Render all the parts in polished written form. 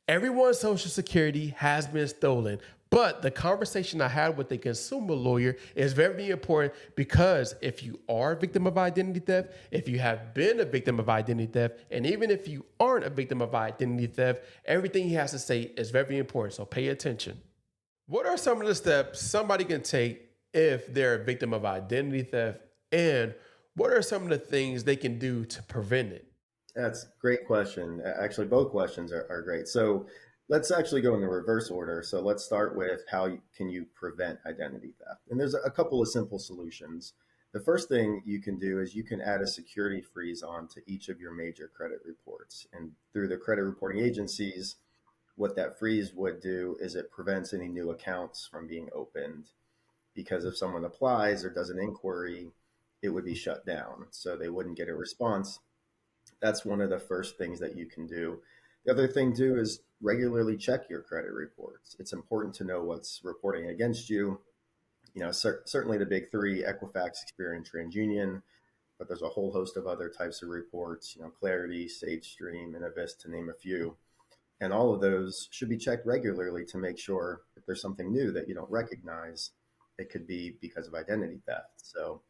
Everyone's social security has been stolen. But the conversation I had with a consumer lawyer is very important because if you are a victim of identity theft, if you have been a victim of identity theft, and even if you aren't a victim of identity theft, everything he has to say is very important. So pay attention. What are some of the steps somebody can take if they're a victim of identity theft? And what are some of the things they can do to prevent it? That's a great question. Actually, both questions are great. So let's actually go in the reverse order. So let's start with can you prevent identity theft? And there's a couple of simple solutions. The first thing you can do is you can add a security freeze on to each of your major credit reports. And through the credit reporting agencies, what that freeze would do is it prevents any new accounts from being opened because if someone applies or does an inquiry, it would be shut down. So they wouldn't get a response. That's one of the first things that you can do. The other thing too is regularly check your credit reports. It's important to know what's reporting against you. Certainly the big three: Equifax, Experian, TransUnion, but there's a whole host of other types of reports. Clarity, SageStream, Innovis, to name a few. And all of those should be checked regularly to make sure if there's something new that you don't recognize, it could be because of identity theft. So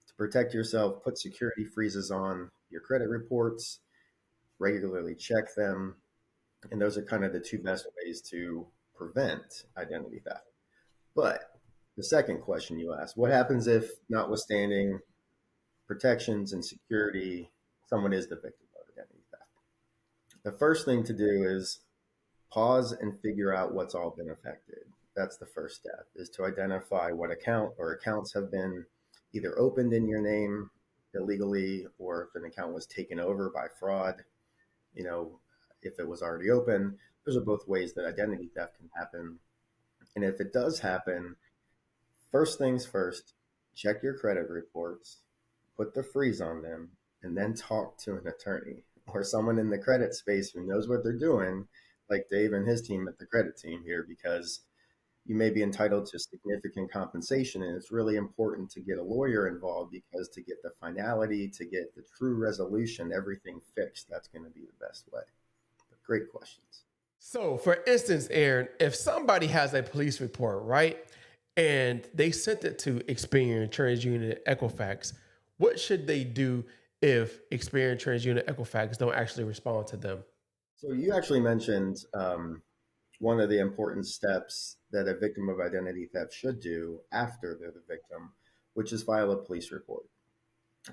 to protect yourself, put security freezes on your credit reports, regularly check them. And those are kind of the two best ways to prevent identity theft. But the second question you asked, what happens if, notwithstanding protections and security, someone is the victim of identity theft? The first thing to do is pause and figure out what's all been affected. That's the first step, is to identify what account or accounts have been either opened in your name illegally, or if an account was taken over by fraud, you know, if it was already open. Those are both ways that identity theft can happen. And if it does happen, first things first, check your credit reports, put the freeze on them, and then talk to an attorney or someone in the credit space who knows what they're doing, like Dave and his team at the credit team here, because you may be entitled to significant compensation. And it's really important to get a lawyer involved because to get the finality, to get the true resolution, everything fixed, that's going to be the best way. But great questions. So, for instance, Aaron, if somebody has a police report, right, and they sent it to Experian, TransUnion, Equifax, what should they do if Experian, TransUnion, Equifax don't actually respond to them? So you actually mentioned one of the important steps that a victim of identity theft should do after they're the victim, which is file a police report.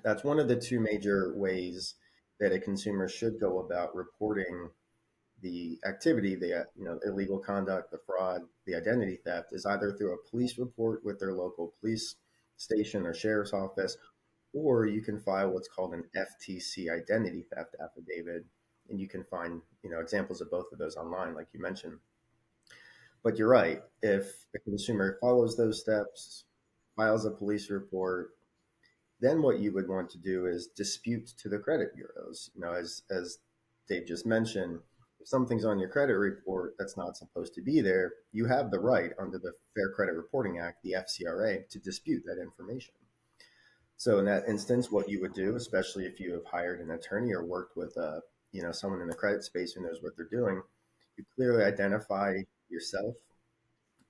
That's one of the two major ways that a consumer should go about reporting the activity, the illegal conduct, the fraud, the identity theft, is either through a police report with their local police station or sheriff's office, or you can file what's called an FTC identity theft affidavit, and you can find examples of both of those online, like you mentioned. But you're right. If a consumer follows those steps, files a police report, then what you would want to do is dispute to the credit bureaus. As Dave just mentioned, if something's on your credit report that's not supposed to be there, you have the right under the Fair Credit Reporting Act, the FCRA, to dispute that information. So in that instance, what you would do, especially if you have hired an attorney or worked with someone in the credit space who knows what they're doing, you clearly identify yourself,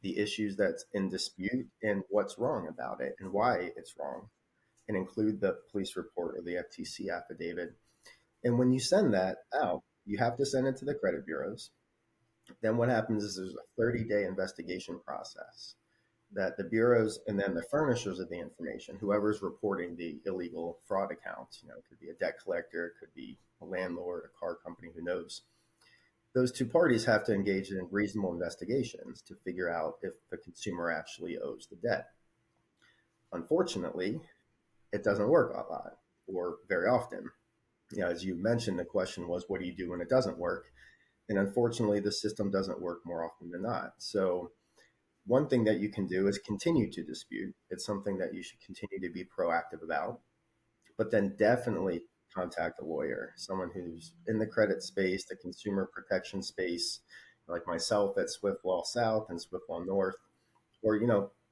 the issues that's in dispute, and what's wrong about it and why it's wrong, and include the police report or the FTC affidavit. And when you send that out, you have to send it to the credit bureaus. Then what happens is there's a 30-day investigation process that the bureaus and then the furnishers of the information, whoever's reporting the illegal fraud accounts, it could be a debt collector, it could be a landlord, a car company, who knows. Those two parties have to engage in reasonable investigations to figure out if the consumer actually owes the debt. Unfortunately, it doesn't work a lot or very often. As you mentioned, the question was, what do you do when it doesn't work? And unfortunately, the system doesn't work more often than not. So one thing that you can do is continue to dispute. It's something that you should continue to be proactive about, but then definitely contact a lawyer, someone who's in the credit space, the consumer protection space, like myself at Swift Law South and Swift Law North, or,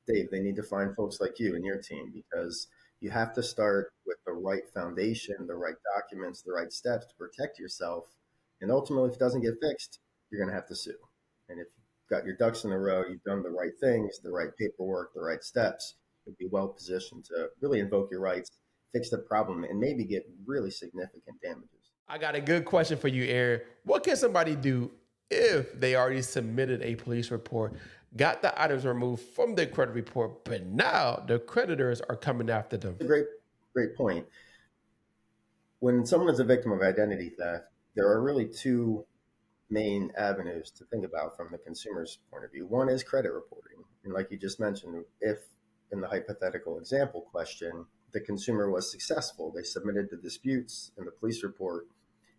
Dave, they need to find folks like you and your team, because you have to start with the right foundation, the right documents, the right steps to protect yourself. And ultimately, if it doesn't get fixed, you're going to have to sue. And if you've got your ducks in a row, you've done the right things, the right paperwork, the right steps, you'll be well positioned to really invoke your rights, fix the problem, and maybe get really significant damages. I got a good question for you, Aaron. What can somebody do if they already submitted a police report, got the items removed from their credit report, but now the creditors are coming after them? It's a great point. When someone is a victim of identity theft, there are really two main avenues to think about from the consumer's point of view. One is credit reporting. And like you just mentioned, if in the hypothetical example question, the consumer was successful, they submitted the disputes in the police report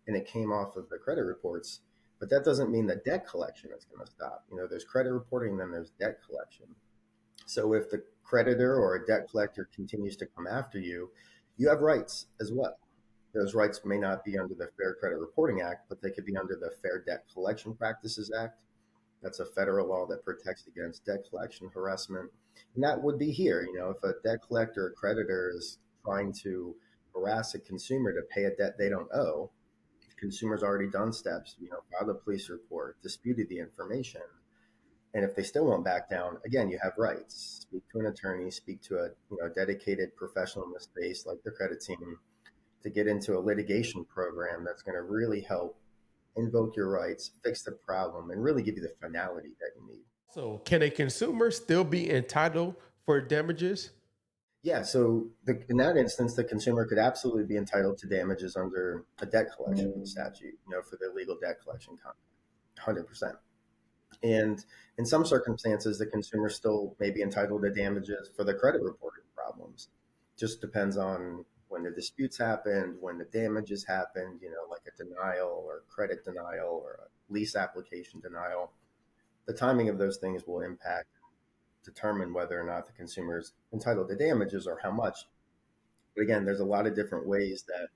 and it came off of the credit reports, but that doesn't mean that debt collection is going to stop. There's credit reporting, then there's debt collection. So if the creditor or a debt collector continues to come after you, you have rights as well. Those rights may not be under the Fair Credit Reporting Act, but they could be under the Fair Debt Collection Practices Act. That's a federal law that protects against debt collection harassment. And that would be here. If a debt collector or creditor is trying to harass a consumer to pay a debt they don't owe, the consumer's already done steps, filed a police report, disputed the information. And if they still won't back down, again, you have rights. Speak to an attorney, speak to a dedicated professional in the space like the credit team, to get into a litigation program that's going to really help invoke your rights, fix the problem, and really give you the finality that you need. So, can a consumer still be entitled for damages? Yeah, so in that instance, the consumer could absolutely be entitled to damages under a debt collection statute, for the legal debt collection contract, 100%. And in some circumstances, the consumer still may be entitled to damages for the credit reporting problems. Just depends on when the disputes happened, when the damages happened, like a denial or credit denial or a lease application denial. The timing of those things will determine whether or not the consumer is entitled to damages or how much. But again, there's a lot of different ways that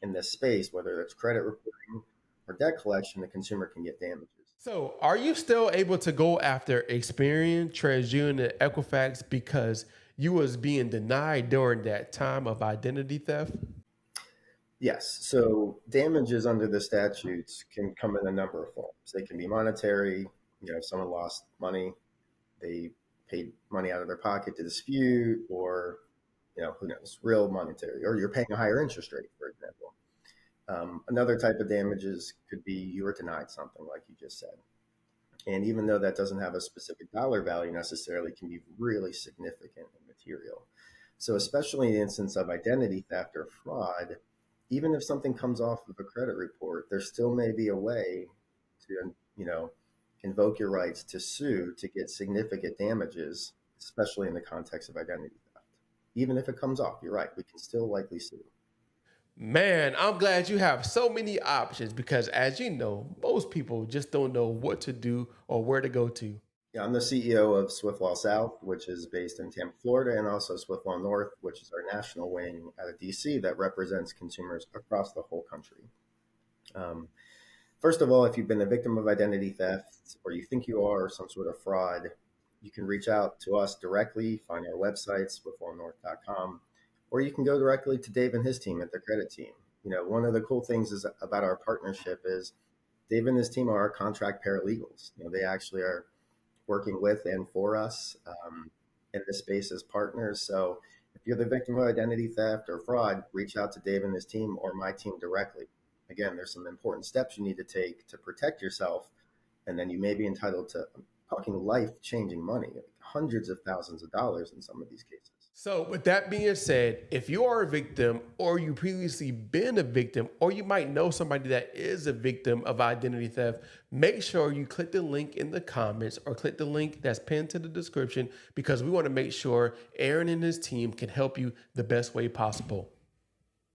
in this space, whether it's credit reporting or debt collection, the consumer can get damages. So, are you still able to go after Experian, TransUnion, and Equifax because you was being denied during that time of identity theft? Yes. So damages under the statutes can come in a number of forms. They can be monetary. If someone lost money, they paid money out of their pocket to dispute, or, who knows, real monetary, or you're paying a higher interest rate, for example. Another type of damages could be you were denied something, like you just said. And even though that doesn't have a specific dollar value necessarily, can be really significant and material. So especially in the instance of identity theft or fraud, even if something comes off of a credit report, there still may be a way to, invoke your rights to sue to get significant damages, especially in the context of identity theft. Even if it comes off, you're right, we can still likely sue. Man, I'm glad you have so many options because, as you know, most people just don't know what to do or where to go to. Yeah, I'm the CEO of Swift Law South, which is based in Tampa, Florida, and also Swift Law North, which is our national wing out of DC that represents consumers across the whole country. First of all, if you've been a victim of identity theft or you think you are, or some sort of fraud, you can reach out to us directly, find our website, swiftlawnorth.com, or you can go directly to Dave and his team at the credit team. One of the cool things is about our partnership is Dave and his team are our contract paralegals. They actually are working with and for us in this space as partners. So if you're the victim of identity theft or fraud, reach out to Dave and his team or my team directly. Again, there's some important steps you need to take to protect yourself, and then you may be entitled to talking life-changing money, like hundreds of thousands of dollars in some of these cases. So, with that being said, if you are a victim or you previously been a victim, or you might know somebody that is a victim of identity theft, make sure you click the link in the comments or click the link that's pinned to the description because we want to make sure Aaron and his team can help you the best way possible.